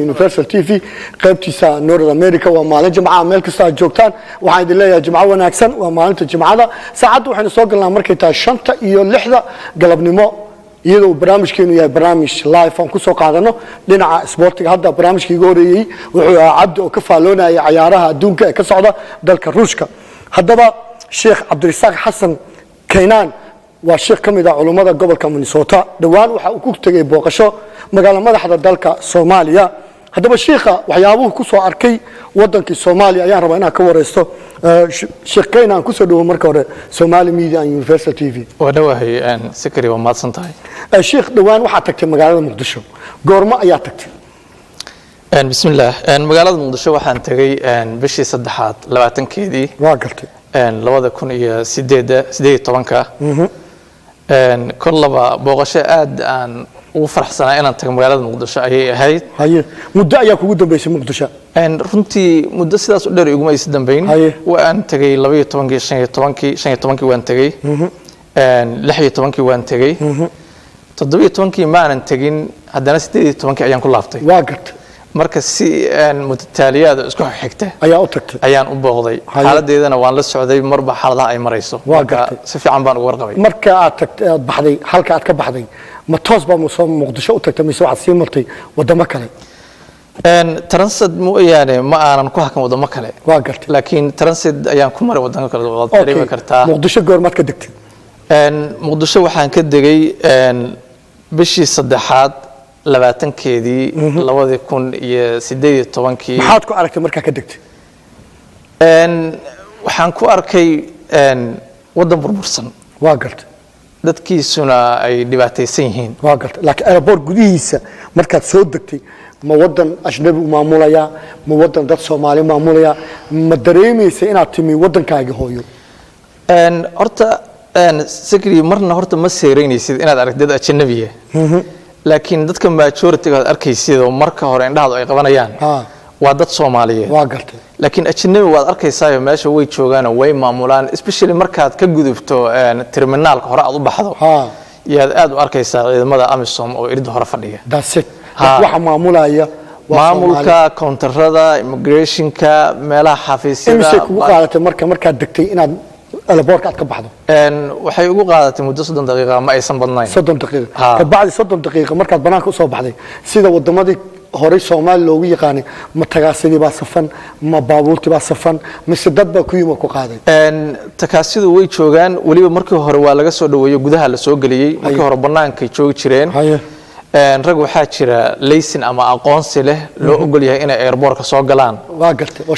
Universal TV qaybtiisa North America waa maalin jimcaha meel kasta aad joogtaan waxaan idin leeyahay jimco wanaagsan waa maalinta jimcada saacadu waxaynu soo galnaa markay tahay 5 iyo 6 galabnimo iyadoo barnaamijkeenu yahay barnaamij live aan ku soo qaadano dhinaca sportiga hadda barnaamijkii ugu horeeyay wuxuu ahaa Cabdi oo ka faaloonaya ciyaaraha adduunka ee ka socda dalka Ruushka haddaba Sheikh Cabdirasaaq Xasan Kaynaan waa sheekh kamid ah culimada gobolka Minnesota dhawaan waxa uu ku tagay booqasho magaalada madaxda dalka Soomaaliya haddaba sheekha waxyaabuhu ku soo arkay wadankii Soomaaliya ayaan rabaa inaan ka wareysto sheekh Kaynaan ku soo dhawo marka hore Somali Media and Universal TV ودوهي أن سكري وما تصنتهاي. الشيخ دوان waxaa tagtay magaalada Muqdisho goorma ayaa tagtay بسم الله magaalada Muqdisho waxaan tagay bishii saddexaad 20keedii waa galtay 2018 كلها بوقشة آد أن وفرحنا إن أنت magaalada Muqdisho ayay ahayd haye muddo ayaa kugu dambeysay Muqdisho runtii muddo sidaas u dheer iguma aysan dambeyn waan tagay 12 waan tagay 16 waan tagay 17 ma aanan tagin haddana 18 ayaan ku laaftay waa gartay marka si mutataaliyaad isku xigta ayaa u tagtay ayaan u booqday xaaladeedana waan la socday marba xaaladaha ay marayso marka si fiican baan ugu warqabay marka aad tagtay aad baxday halka aad ka baxday ma toos baa Muqdisho u tagtay mise waxaad sii martay wadamo kale transit mooyaane ma aanan ku hakan wadamo kale waa gartay laakiin transit ayaan ku maray wadamo kale oo dareemi kartaa Muqdisho goormaad ka degtay Muqdisho waxaan ka degay bishii saddexaad 20keedii 2018 maxaad ku aragtay markaa ka degtay waxaan ku arkay wadan burbursan waa gartay dadkiisuna ay dhibaataysan yihiin waa gartay laakiin airport gudihiisa markaad soo degtay ma wadan ajnabi u maamulaya ma wadan dad Soomaali maamulaya ma dareemaysa inaad timi wadankaaga hooyo horta secretary marna horta ma seereynaysid inaad aragtid dad ajnabi ah laakiin dadka majority-ga aad arkaysid oo marka hore indhahooda ay qabanayaan waa dad Soomaaliyeed waa gartay laakiin ajnabi waad arkaysaa meesha way joogaan oo way maamulaan especially markaad ka gudubto terminalka hore aad u baxdo yaad aad u arkaysaa ciidamada AMISOM oo irid hore fadhiya that's it waxa maamulaya maamulka counterada immigrationka meelaha xafiisyada imise kugu qaadatay markaad degtay inaad airport aad ka baxdo waxay ugu qaadatay muddo 30 daqiiqo ma aysan badnayn 30 daqiiqo ka bacdi 30 daqiiqo markaad banaanka u soo baxday sida wadamadii hore Soomaali loogu yaqaanay ma tagaasidii baa safan ma baabuurtii baa safan mise dad baa ku yimid ku qaaday tagaasidu way joogaan waliba markii hore waa laga soo dhaweeyo gudaha la soo galiyay markii hore banaanka joogi jireen rag waxaa jira laysin ama aqoonsi leh loo ogol yahay inay airport-ka soo galaan waa gartay oo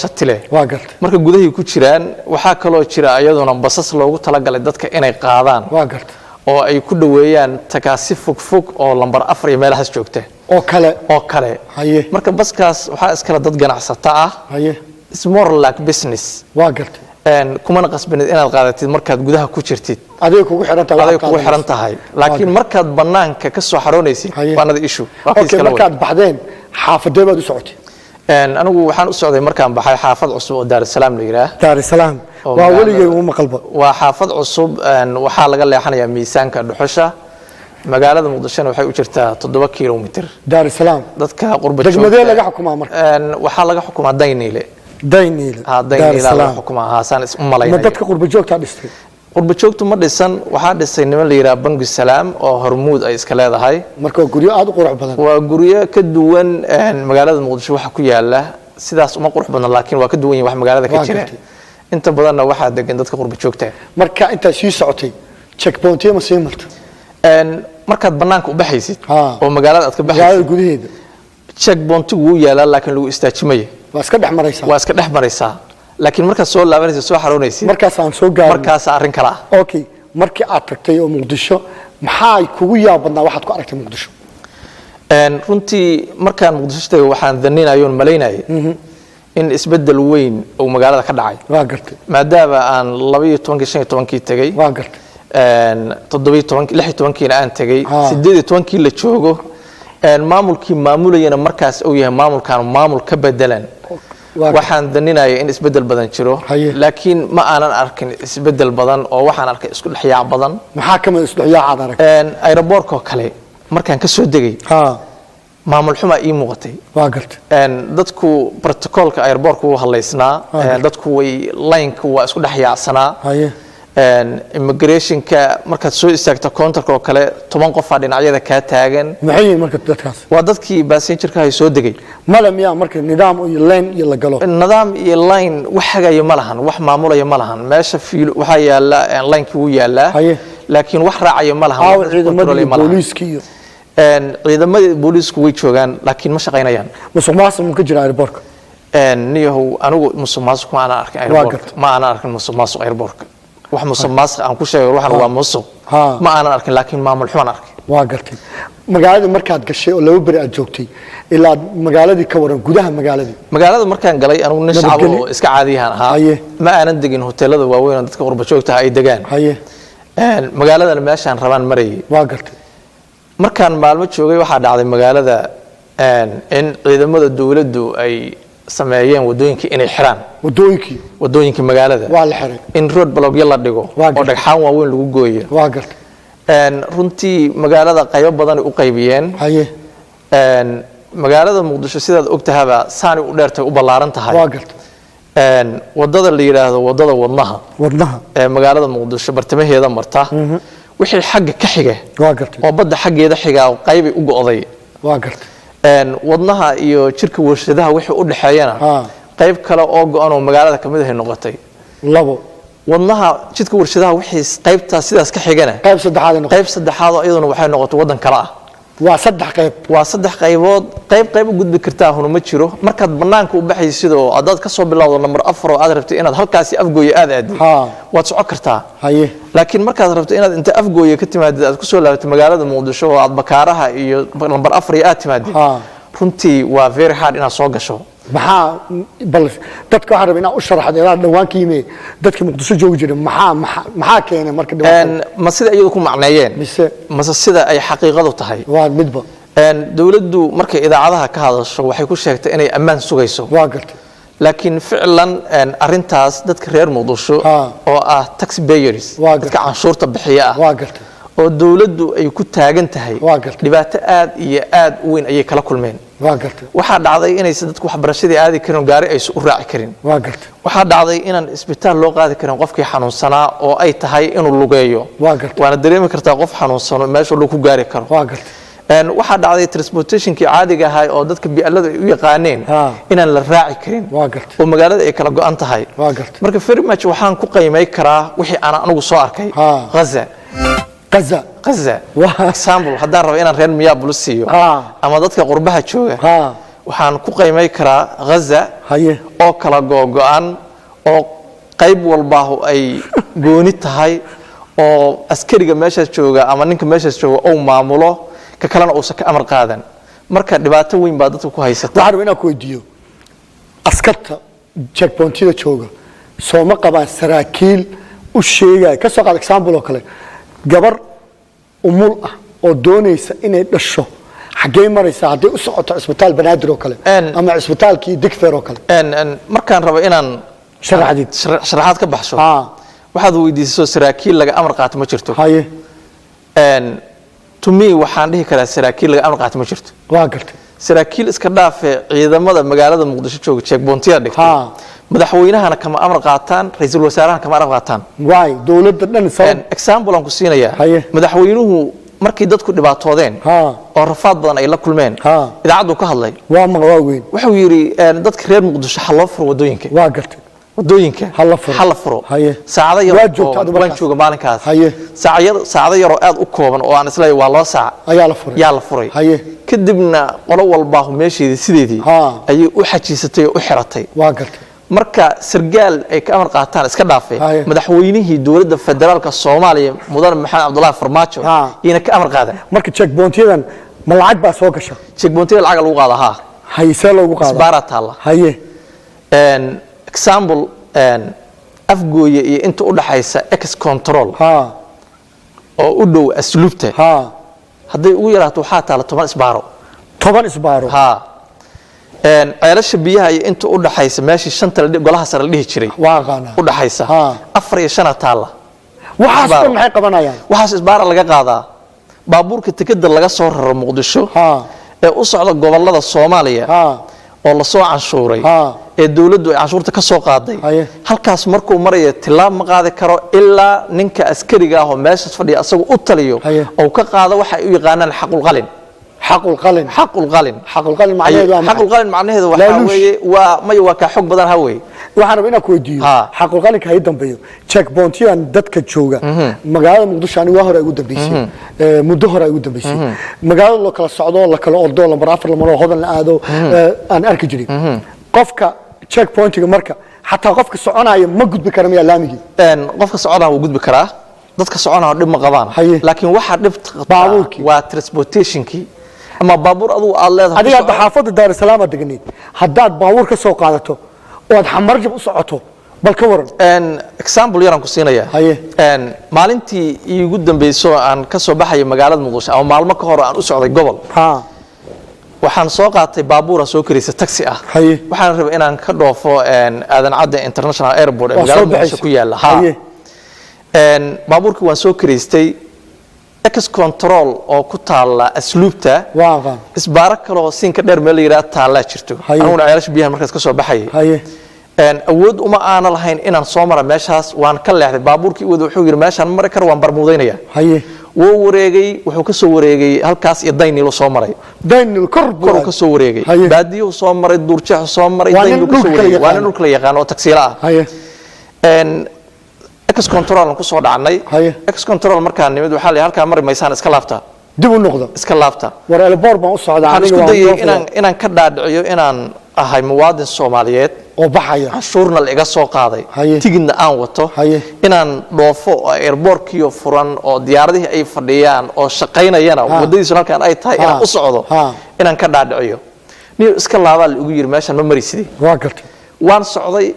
shati leh waa gartay marka gudaha ku jiraan waxaa kaloo jira ayaduna basas loogu talagalay dadka inay qaadaan waa gartay oo ay ku dhaweeyaan tagaasi fog oo lambar 4 iyo meelahaas joogta oo kale haye marka baskaas waxaa iskala dad ganacsata ah haye it's more like business waa gartay kuma qasbanid inaad qaadatid markaad gudaha ku jirtid adiga kugu xiran tahay laakiin markaad banaanka ka soo xaroonaysid waanada issue okay markaad baxdeen xaafadee baad u socotay anigu waxaan u socday markaan baxay xaafad cusub oo Dar es Salaam la yiraahdo Dar es Salaam waa waligay uma qalbo waa xaafad cusub waxa laga leexanayaa miisaanka dhuxusha magaalada Muqdisho waxay u jirtaa 7 kiiloomitir Dar es Salaam dadka qurba joogta degmadee laga xukumaa marka waxa laga xukumaa Dayniile laga xukumaa Haasan ismalaynay ma dadka qurba joogta dhistay qurba joogtu ma dhisan waxaa dhisay niman la yiraahdo Bangi Salaam oo Hormuud ay iska leedahay marka guriyo aad u qurux badan waa guriyo ka duwan magaalada Muqdisho waxa ku yaala sidaas uma qurux badan laakiin waa ka duwan yahay wax magaalada ka jira inta badanna waxa degan dadka qurba joogta marka inta sii socotay checkpoint-yo ma sii martay markaad banaanka u baxaysid oo magaalada aad ka baxaysid gudaheeda checkpoint-gu wuu yaalaa laakiin lagu istaajimay waa iska dhex maraysaa laakiin markaad soo laabanaysid soo xaroonaysid markaas aan soo gaarin markaas arrin kala okay markii aad tagtay oo Muqdisho maxaa kugu yaabadnaa waxaad ku aragtay Muqdisho runtii markaan Muqdisho tagay waxaan daninayoon malaynayay in isbedel weyn oo magaalada ka dhacay waa gartay maadaama aan 12 tagay waa gartay 16 aan tagay 18 la joogo maamulkii maamulayna markaas uu yahay maamulkan maamul ka bedelan waxaan daninayaa in isbedel badan jiro laakiin ma aanan arkin isbedel badan oo waxaan arkay isku dhaxyaac badan maxaa kamid isku dhaxyaac aad aragtay airport-ka kale markaan ka soo degay maamul xuma ii muuqatay waa gartay dadku protocolka airportka uu haleysnaa dadku way line-ka waa isku dhex yaacsanaa immigrationka markaad soo istaagto counterka oo kale 10 qof dhinacyada ka taagan maxay marka dadkaas waa dadkii passengerka ay soo degay malamiya marka nidaam iyo line iyo la galo nidaam iyo line wax hagayo ma lahan wax maamulaya ma lahan meesha fiil waxa yaala line-ki uu yaala laakiin wax raacayo ma lahan ciidamada booliiska iyo ciidamada booliisku way joogaan laakiin ma shaqeynayaan musuqmaasuq ma ka jira airportka niyahow anigu musuqmaasuq ma ana arkin airportka ma ana arkin musuqmaasuq airportka wax musuqmaasuq aan ku sheego waxan waa musuq ma ana arkin laakiin maamul xumaan arkay waa gartay magaalada markaad gashay oo laba bari aad joogtay ilaa magaaladii ka waran gudaha magaalada markaan galay anigu nin shacab oo iska caadiyan ahaa ma aanan degin hoteelada waaweyn oo dadka qurba joogta ay degaan magaalada meeshaan rabaan maray waa gartay markaan maalmo joogay waxa dhacday magaalada in ciidamada dawladdu ay sameeyeen wadooyinka inay xiraan wadooyinka magaalada waa la xiray in road block la dhigo oo dhagxaan waaweyn lagu gooyo waa gartay runtii magaalada qaybo badan u qaybiyeen magaalada muqdisho sidaad ogtahaba saani u dheertay u ballaaran tahay waa gartay wadada la yiraahdo wadada wadnaha magaalada muqdisho bartamaheeda marta wixii xagga ka xiga waa gartay oo badda xaggeeda xiga qayb u go'day waa gartay wadnaha iyo jirka warshadaha wixii u dhaxeeyana qayb kale oo go'an oo magaalada kamid ah noqotay labo wadnaha jidka warshadaha wixii qaybta sidaas ka xigana qayb saddexaad oo iyaduna waxay noqotay wadan kale ah waa saddex qaybood qayb u gudbi kartaa hunu ma jiro markaad banaanka u baxay sidoo adaad ka soo bilowdo number 4 oo aad rabtay inaad halkaasi afgooyo aad waad socon kartaa laakiin markaad rabto inaad inta afgooyo ka timaadid aad ku soo laabato magaalada muqdisho oo aad bakaaraha iyo number 4 aad timaadid runtii waa very hard inaad soo gasho maxaa bal dadka waxa rabay inaad u sharaxdo ilaa dhawaan kiimee dadka muqdisho joogi jiray maxaa keenay marka dhawaan ma sida iyadu ku macneeyeen mise sida ay xaqiiqadu tahay waa midba dawladdu markay idaacadaha ka hadasho waxay ku sheegtay inay ammaan sugayso waa gartay laakiin ficlan arintaas dadka reer muqdisho oo ah taxpayers dadka canshuurta bixiya ah waa gartay oo dawladdu ay ku taagan tahay dhibaato aad iyo aad u weyn ayay kala kulmeen waa gartay waxa dhacday inay dadku waxbarashadii aadi karin gaari ay u raaci karin waa gartay waxa dhacday inaan isbitaal loo qaadi karin qofkii xanuunsanaa oo ay tahay inuu lugeeyo waa gartay waana dareemi kartaa qof xanuunsan meesha uu ku gaari karo waa gartay waxa dhacday transportationkii caadiga ahaa oo dadka bi'alada u yaqaaneen inaan la raaci karin waa gartay oo magaalada ay kala go'an tahay waa gartay marka very much waxaan ku qiimay karaa wixii aan anigu soo arkay Gaza example haddaan rabo inaan reer Minneapolis siiyo ama dadka qurbaha jooga waxaan ku qiimay karaa Gaza oo kala go'an oo qayb walba ay gooni tahay oo askariga meesha jooga ama ninka meesha jooga oo maamulo ka kalena uu ka amar qaadan marka dhibaato weyn baa dadku ku haysata waxaan rabaa inaan ku weydiiyo askarta checkpointida jooga soo ma qabaan saraakiil u sheegay ka soo qaad example oo kale gabar umul ah oo doonaysa inay dhasho xagee maraysa haddii u socoto isbitaal banaadir oo kale ama isbitaalkii digfeer oo kale markaan rabo inaan sharaxaad ka baxsho waxaad weydiisay saraakiil laga amar qaato ma jirto to me waxaan dhihi karaa saraakiil laga amar qaato ma jirto waa gartay saraakiil iska dhaafay ciidamada magaalada muqdisho jooga checkpointiyada dhigtay madaxweynahana kama amar qaataan ra'iisul wasaarahana kama amar qaataan waay dawladda dhan example aan ku siinayaa madaxweynuhu markii dadku dhibaatoodeen oo rafaad badan ay la kulmeen idaacadu ka hadlay waa weyn wuxuu yiri dadka reer muqdisho xal loo furo wadooyinka waa gartay wadooyinka hal furo saacado yar waan jooga maalinkaas saacado yar oo aad u kooban oo aan isleeyahay waa 2 saac ayaa la furay kadibna qolo walba meesheedii sideedii ayay u xajiisatay oo u xiratay waa gartay marka sargaal ay ka amar qaataan iska dhaafay madaxweynihii dawladda federaalka Soomaaliya mudan maxamed Cabdullaahi Farmaajo ina ka amar qaadan marka checkpointiyadan ma lacag baa soo gasha checkpointiyada lacag lagu qaadaa haysee lagu qaadaa isbaarataalla example afgooye iyo inta u dhaxaysa ex control oo u dhow asluubta hadday ugu yaraato waxaa taala 10 isbaaro ceelasha biyaha iyo inta u dhaxaysa meeshii shanta golaha sare la dhihi jiray u dhaxaysa 4 iyo 5 taala waxaas maxay qabanayaan waxaas isbaara laga qaadaa baabuurka tikada laga soo raro muqdisho ee u socda gobolada Soomaaliya oo la soo canshuuray ee dawladdu ay canshuurta ka soo qaaday halkaas markuu marayo tilaab ma qaadi karo ilaa ninka askariga ah oo meesha fadhiya asagu u taliyo oo ka qaado waxa ay u yaqaanaan xaqul qalin macnaheedu waxa weeye waa ka xog badan hawey waxaan rabaa inaan ku weydiiyo xaqul qalinka hay dambeeyo checkpointiyan dadka jooga magaalada Muqdisho aniga hore ugu dambeysay muddo hore ugu dambeysay magaalada loo kala socdo la kala ordo lambar 4 la maro hodan la aado aan arki jiray qofka checkpointiga marka xataa qofka soconaya ma gudbi karo miyaa laamigi qofka soconaya wuu gudbi karaa dadka soconaya dhib ma qabaan laakiin waxa dhibta waa transportationkii ama baabuur adigu aad leedahay adiga xaafada Dar es Salaam deganeed haddaad baabuur ka soo qaadato oo aad xamarjab u socoto bal ka waran example yaran ku siinaya maalintii iigu dambeysay aan ka soo baxay magaalada Muqdisho ama maalmo ka hor aan u socday gobol waxaan soo qaatay baabuur soo kiraysa taxi ah waxaan rabay inaan ka dhoofo aadan cadde international airport ee magaalada Muqdisho ku yaala baabuurkii waan soo kiraystay ex control oo ku taala asluubta isbaara kale oo siinka dheer meel yiraahdo taala jirto anuna ceelasha biyaha markaas ka soo baxay awood uma aana lahayn inaan soo mara meeshaas waan ka leexday baabuurkii wuxuu yiri meeshan mari kar waan barmuudeynaya wuu wareegay wuxuu ka soo wareegay halkaas iyo Daynilo soo maray Daynilo kor ka soo wareegay baadiyo soo maray duurjeex soo maray Daynilo ka soo wareegay waan dhulka la yaqaan oo taksiila ah ex control ku soo dhacnay ex control markaan nimid waxa la halka mari maysaan iska laafta dib u noqdo iska laafta war elboor baan u socdaa aniga inaan ka dhaadhiciyo inaan ahay muwaadin Soomaaliyeed oo baxaya canshuurna la iga soo qaaday tigidna aan wato inaan dhoofo airportkiyo furan oo diyaaradaha ay fadhiyaan oo shaqaynayana wadadiisu halkaan ay tahay inaan u socdo inaan ka dhaadhiciyo niyo iska laabaa la ugu yiri meeshan ma marisidii waa gartay waan socday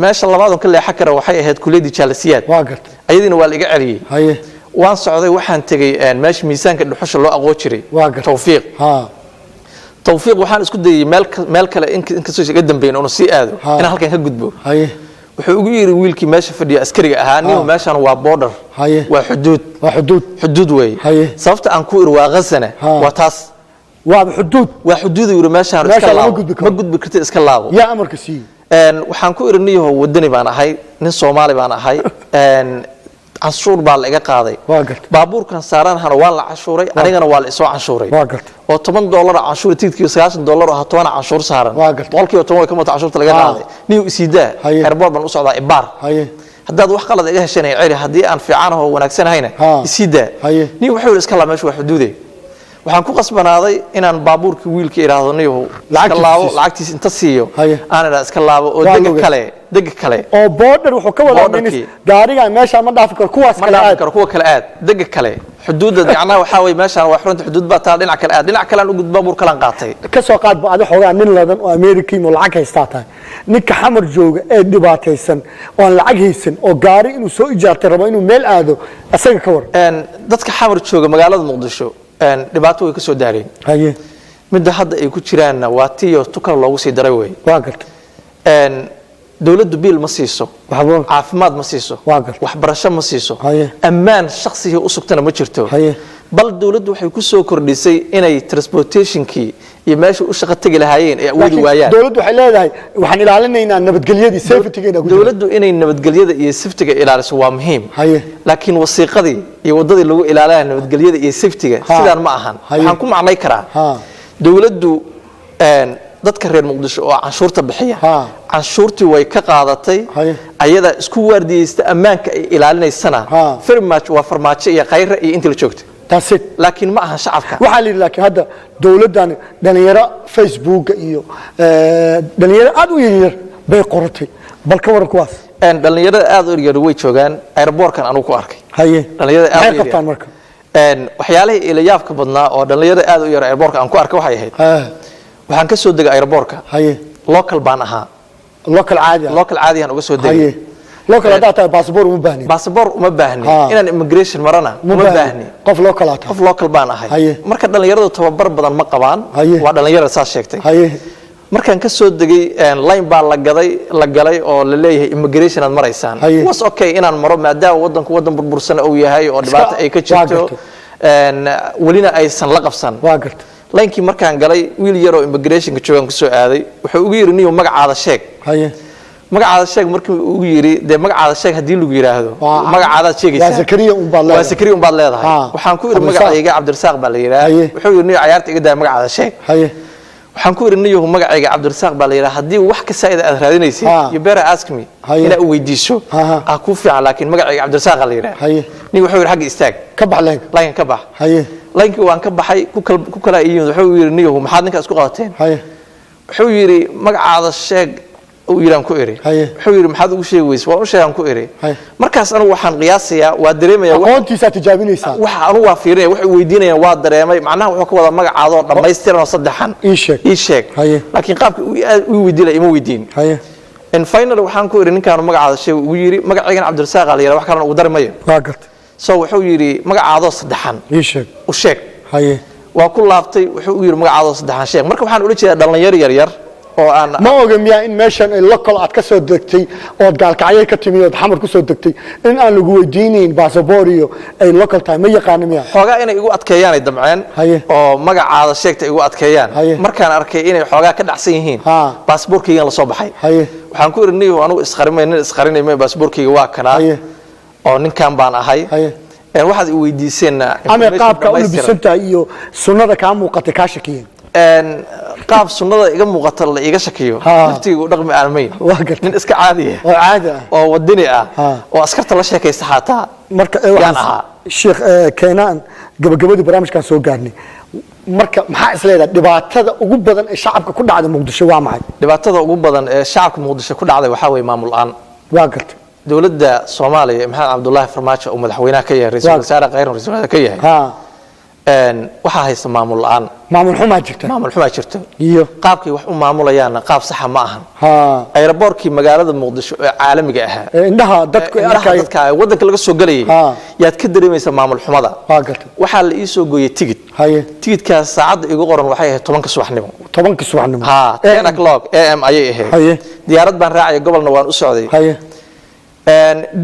meesha labaad oo ka leexan kara waxay ahayd kuleedii jaalasiyaad waa gartay ayadina waa la iga celiyay waan socday waxaan tagay meesha miisaanka dhuxusha loo aqoon jiray tawfiiq waxaan isku dayay meel kale in ka soo iga dambeeyay oo si aado inaan halkan ka gudbo wuxuu ugu yiri wiilkii meesha fadhiya askariga ahaa nin meeshan waa border waa xuduud way sababta aan ku iri waa qasana waa taas waa xuduud yiri meeshan iska laabo ma gudbi kartid iska laabo yaa amarka sii waxaan ku irinayo wadani baan ahay nin Soomaali baan ahay canshuur baa la iga qaaday baabuurkan saaranaana waa la canshuuray anigana waa la soo canshuuray oo $10 canshuur tigidkiisu $90 ah 10 canshuur saaran boqolkiiba 10 way ka mata canshuurta laga qaaday niyo isiidaa airport baan u socdaa ibaar haddaad wax qalad iga heshanay ciri hadii aan fiican oo wanaagsanahayna isiidaa niyo wuxuu iska la meesha wax xuduuday waxaan ku qasbanaaday inaan baabuurkii wiilka iraahdo niyo lacagtiisa inta siiyo aan iska laabo oo dega kale oo border wuxuu ka wadaa in gaariga meesha ma dhaafi karo kuwaas kale aad dega kale xuduudda dhinacna waxa way meesha waa xurunta xuduud baa taa dhinac kale aad dhinac kale aan u gudbo baabuur kale aan qaatay ka soo qaad baad xogaa nin ladan oo American oo lacag haysta tahay ninka xamar jooga ee dhibaataysan oo lacag haysan oo gaari inuu soo ijaartay rabo inuu meel aado asaga ka war dadka xamar jooga magaalada Muqdisho dhibaato way ka soo daareen midda hadda ay ku jiraan waa tiyo tukar loogu sii daray way waa gartay dawladdu biil ma siiso caafimaad ma siiso waxbarasho ma siiso ammaan shakhsiga u sugtana ma jirto bal dawladdu waxay ku soo kordhisay inay transportationkii iyo meesha u shaqo tagi lahaayeen ee awoodi waayaan dawladdu waxay leedahay waxaan ilaalinaynaa nabadgelyada safety-ga dawladdu inay nabadgelyada iyo safety-ga ilaaliso waa muhiim laakiin wasiiqadii iyo wadadii lagu ilaalinayo nabadgelyada iyo safety-ga sidaan ma ahan waxaan ku macnay karaa dawladdu dadka reer Muqdisho oo canshuurta bixiya canshuurtii way ka qaadatay ayada isku waardiyaysta ammaanka ay ilaalinaysana very much waa farmaajo iyo khayr iyo inta la joogto taasik laakiin ma aha shacabka waxa la laakiin hadda dawladdan dhalinyaro Facebook iyo dhalinyaro aad u yar bay qoratay bal ka waran kuwaas dhalinyarada aad u yar way joogaan airportkan anigu ku arkay dhalinyarada aad u yar marka waxyaalaha ila yaabka badnaa oo dhalinyarada aad u yar airportkan aan ku arkay waxay ahayd waxaan ka soo degay airportka local baan ahaa local caadi aan uga soo degay local hada passport uma baahni inaan immigration marana uma baahni qof local baan ahay marka dhalinyaradu tababar badan ma qabaan waa dhalinyarada saas sheegtay markaan ka soo degay line baa la galay oo la leeyahay immigration aad maraysaan was okay inaan maro maadaama wadanku wadan burbursan oo yahay oo dhibaato ay ka jirto walina aysan la qabsan laynkii markaan galay wiil yar oo immigrationka joogan ku soo aaday wuxuu ugu yiri niyo magacaada sheeg haye magacaada sheeg markii uu ugu yiri de magacaada sheeg hadii lagu yiraahdo magacaada sheegaysa waa Zakariya waa Zakariya baad leedahay waxaan ku yiri magacayga Cabdirasaaq baa la yiraahdaa wuxuu yiri niyo ciyaarta iga daa magacaada sheeg haye waxaan ku yiri niyo magacayga Cabdirasaaq baa la yiraahdaa hadii wax ka saayid aad raadinaysid you better ask me ila u weydiiso ku fiican laakiin magacayga Cabdirasaaq la yiraahdaa haye niyo wuxuu yiri xaq istaag ka bax leen ka bax haye laakiin waan ka baxay ku kala iyeen wuxuu yiri niyo maxaad ninka isku qabateen haye wuxuu yiri magacaada sheeg oo yiraan ku iri wuxuu yiri maxaad ugu sheegaysaa waan u sheegan ku iri markaas anigu waxaan qiyaasayaa waa dareemayaa aqoontiisa tijaabinaysaa waxa anigu waa fiirinaya wax weydiinayaan waa dareemay macnaha wuxuu ka wada magacaado dhameystiran oo saddexan ii sheeg laakiin qaabka uu weydiilay ima weydiin in final waxaan ku iri ninkaan magacaada sheeg ugu yiri magacaygan Cabdirasaaq la yiraahdo wax kale ugu darmayo waa gartay soo wuxuu yiri magacaado saddexan ii sheeg u sheeg waa ku laabtay wuxuu yiri magacaado saddexan sheeg marka waxaan ula jeedaa dhalinyaro yar oo aan ma ogamiyaa in meeshan ay local aad ka soo degtay oo gaalkacyo ka timid oo xamar ku soo degtay in aan lagu weydiinin passport iyo ay local time ma yaqaan miya xogaa inay igu adkeeyaan ay damceen oo magacaada sheegta igu adkeeyaan markaan arkay inay xogaa ka dhacsan yihiin passportkayga la soo baxay waxaan ku irnay anigu isqarinay passportkayga waa kana oo ninkan baan ahay waxaad i weydiiseen ama qaabka u bisantaa iyo sunnada ka muuqata ka shakiyeen qaab sunnada iga muuqata la iga shakiyo naftigu dhaqmi aalmeyn nin iska caadi ah oo wadani ah oo askarta la sheekaysta xataa marka sheekh keenan gabagabadii barnaamijkan soo gaarnay marka maxaa isleedahay dhibaatada ugu badan ee shacabka ku dhacday Muqdisho waa maxay dhibaatada ugu badan ee shacabka Muqdisho ku dhacday waxa way maamul aan waa gartay dawladda Soomaaliya Maxamed Cabdullaahi Farmaajo oo madaxweynaha ka yahay ra'iisul wasaare qeyr ra'iisul wasaare ka yahay waxa haysta maamul aan maamul xumaa jirto iyo qaabkii wax u maamulayaan qaab sax ma ahan aeroboortkii magaalada Muqdisho ee caalamiga ah indhaha dadka wadanka laga soo galay yaad ka dareemaysaa maamul xumada waxa la ii soo gooyay tigidkaas saacada igu qoran waxay ahayd 10 subaxnimo 10 o'clock am ayay ahayd diyaarad baan raacay gobolna waan u socday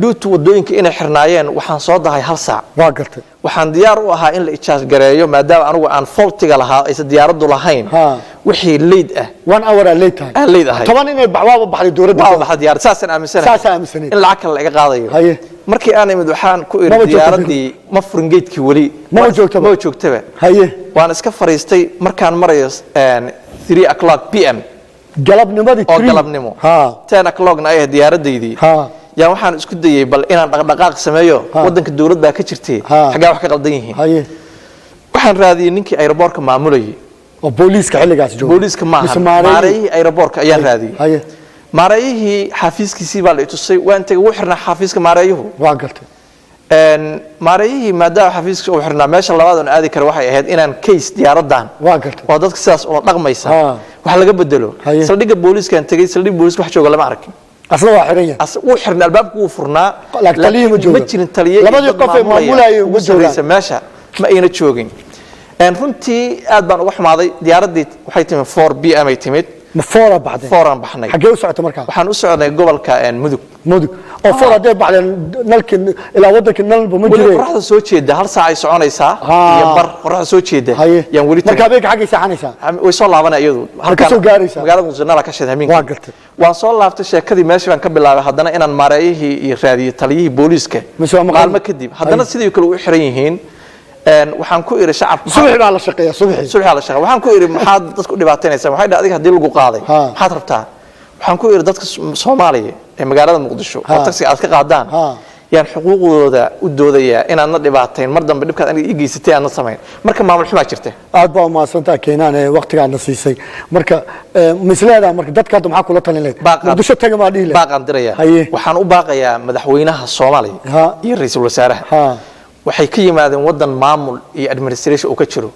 duutu wadooyinka inay xirnaayeen waxaan soo dahay hal saac waa gartay waxaan diyaar u ahaa in la ijaas gareeyo maadaama anigu aan faultiga lahaa aysan diyaaradu lahayn wixii leed ah 1 hour leed tahay toban inay baxwaaba baxday dowladda waa baxay diyaar saasan aaminsanahay in lacag kale laga qaadayo markii aan imid waxaan ku iri diyaaradii ma furin geedkii wali ma joogtaba waan iska fariistay markaan marayo 3 o'clock pm galabnimadii 10 o'clockna ay diyaaradaydii yaa waxaan isku dayay bal inaan dhaqdhaqaaq sameeyo wadanka dawladda ka jirtay xagaa wax ka qaldan yihiin waxaan raadiyay ninkii aeroboortka maamulayay oo booliiska xilligaas jooga booliiska maareeyay aeroboortka ayaan raadiyay maareeyihii xafiiskiisii baa la i tusay waan tagay wuu xirnaa xafiiska maareeyuhu waa gartay maareeyihii maadaama xafiiska uu xirnaa meesha labaad oo aadi kara waxay ahayd inaan case diyaaradan waa gartay oo dadka sidaas oo dhaqmaysa wax laga bedelo saldhigga booliiskan tagay saldhigga booliiska wax jooga lama arkin asla waa xiran yahay wuu xirnaa albaabku wuu furnaa laakiin ma jirin taliye labadii qof ee maamulaya ugu joogaysa meesha ma ayna joogin runtii aad baan uga xumaaday diyaaradii waxay timid 4 pm ay timid ma 4 baxday 4 baxnay xagee u socoto markaa waxaan u socday gobolka mudug oo 4 hadee baxdeen nalkin ilaa wadanka nalba ma jiray qorraxda soo jeeda hal saac ay soconaysaa iyo bar qorraxda soo jeeda yaan wali markaa beeg xagee saxanaysaa way soo laabanay iyadu halka soo gaaraysaa magaalada Muqdisho ka sheed hameen waa gartay waan soo laaftay sheekadii meeshii baan ka bilaabay haddana inaan maareeyihii iyo raadiyay taliyihii booliiska maalmo kadib haddana sidii kale u xiran yihiin waxaan ku iri shacabka subax baa la shaqeeyaa subaxii waxaan ku iri maxaad dadku dhibaateynaysaa waxay dhahay adiga hadii lagu qaaday maxaad rabtaa waxaan ku iri dadka Soomaaliya ee magaalada Muqdisho oo taxi aad ka qaadaan yaan xuquuqdooda u doodayaa inaan la dhibaateyn mar dambe dhibkaad aniga ii geysatay aan la sameyn marka maamul xumaa jirta aad baa maasantaa keenaan ee waqtigaadna siisay marka misleeda marka dadka hadda maxaa kula talin leeyahay Muqdisho taga ma dhihi baaqan diraya waxaan u baaqayaa madaxweynaha Soomaaliya iyo ra'iisul wasaaraha waxay ka yimaadeen wadan maamul iyo administration oo ka jiro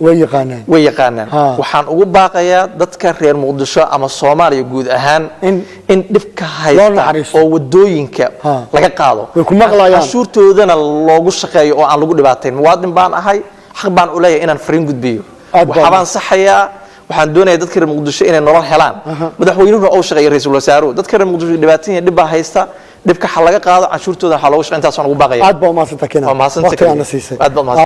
way yaqaanaan waxaan ugu baaqayaa dadka reer Muqdisho ama Soomaaliya guud ahaan in dhibka haysta oo wadooyinka laga qaado ku maqlayaan cashuurtoodana loogu shaqeeyo oo aan lagu dhibaateyn muwaadin baan ahay xaq baan u leeyahay inaan fariin gudbiyo waxaan saxayaa waxaan doonayaa dadka reer Muqdisho inay nolol helaan madaxweynuhu oo shaqeeyo ra'iisul wasaaruhu dadka reer Muqdisho dhibaateyn dhib haysta dhibka xal laga qaado cashuurtooda waxa loogu shaqeyntaa soo ugu baaqaya aad baa maasantaa keenan waqti aan siisay aad baa